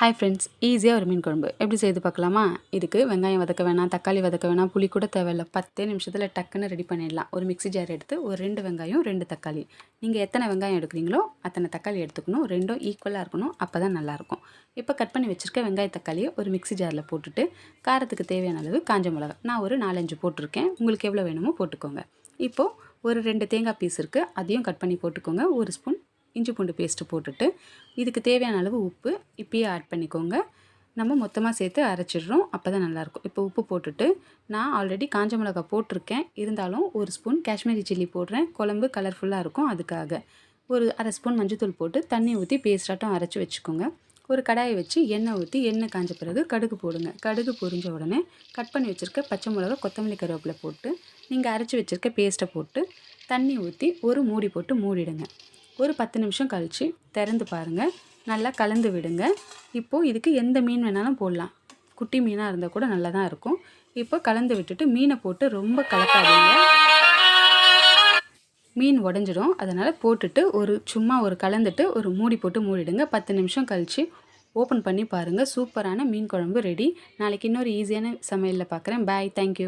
Hi friends, ஈஸியாக ஒரு மீன் குழம்பு எப்படி செய்து பார்க்கலாமா? இதுக்கு வெங்காயம் வதக்க வேணாம், தக்காளி வதக்க வேணாம், புளி கூட தேவையில்ல. 10 நிமிஷத்தில் டக்குன்னு ரெடி பண்ணிடலாம். ஒரு மிக்ஸி ஜார் எடுத்து ஒரு 2 வெங்காயம் 2 தக்காளி, நீங்கள் எத்தனை வெங்காயம் எடுக்கிறீங்களோ அத்தனை தக்காளி எடுத்துக்கணும். ரெண்டும் ஈக்குவலாக இருக்கணும், அப்போ தான் நல்லாயிருக்கும். இப்போ கட் பண்ணி வச்சுருக்க வெங்காய தக்காளியை ஒரு மிக்ஸி ஜாரில் போட்டுட்டு காரத்துக்கு தேவையான அளவு காஞ்ச மிளகா நான் ஒரு 4-5 போட்டிருக்கேன். உங்களுக்கு எவ்வளோ வேணுமோ போட்டுக்கோங்க. இப்போது ஒரு 2 தேங்காய் பீஸ் இருக்குது, அதையும் கட் பண்ணி போட்டுக்கோங்க. ஒரு ஸ்பூன் இஞ்சி பூண்டு பேஸ்ட்டு போட்டுட்டு இதுக்கு தேவையான அளவு உப்பு இப்பயே ஆட் பண்ணிக்கோங்க. நம்ம மொத்தமாக சேர்த்து அரைச்சிடுறோம், அப்போ தான் நல்லாயிருக்கும். இப்போ உப்பு போட்டுட்டு நான் ஆல்ரெடி காஞ்ச மிளகா போட்டிருக்கேன், இருந்தாலும் ஒரு ஸ்பூன் காஷ்மீரி சில்லி போடுறேன். குழம்பு கலர்ஃபுல்லாக இருக்கும், அதுக்காக ஒரு அரை ஸ்பூன் மஞ்சத்தூள் போட்டு தண்ணி ஊற்றி பேஸ்டாட்டம் அரைச்சி வச்சுக்கோங்க. ஒரு கடாயை வச்சு எண்ணெய் ஊற்றி எண்ணெய் காஞ்ச பிறகு கடுகு போடுங்க. கடுகு பொரிஞ்ச உடனே கட் பண்ணி வச்சுருக்க பச்சை மிளகா, கொத்தமல்லி, கருவேப்பிலை போட்டு நீங்கள் அரைச்சி வச்சுருக்க பேஸ்ட்டை போட்டு தண்ணி ஊற்றி ஒரு மூடி போட்டு மூடிடுங்க. ஒரு 10 நிமிஷம் கழித்து திறந்து பாருங்கள், நல்லா கலந்து விடுங்க. இப்போது இதுக்கு எந்த மீன் வேணாலும் போடலாம், குட்டி மீனாக இருந்தால் கூட நல்லா தான் இருக்கும். இப்போ கலந்து விட்டுட்டு மீனை போட்டு ரொம்ப கலக்காதீங்க, மீன் உடஞ்சிடும். அதனால் போட்டுட்டு சும்மா கலந்துட்டு ஒரு மூடி போட்டு மூடிடுங்க. 10 நிமிஷம் கழித்து ஓப்பன் பண்ணி பாருங்கள், சூப்பரான மீன் குழம்பு ரெடி. நாளைக்கு இன்னொரு ஈஸியான சமையலில் பார்க்குறேன். பாய், தேங்க்யூ.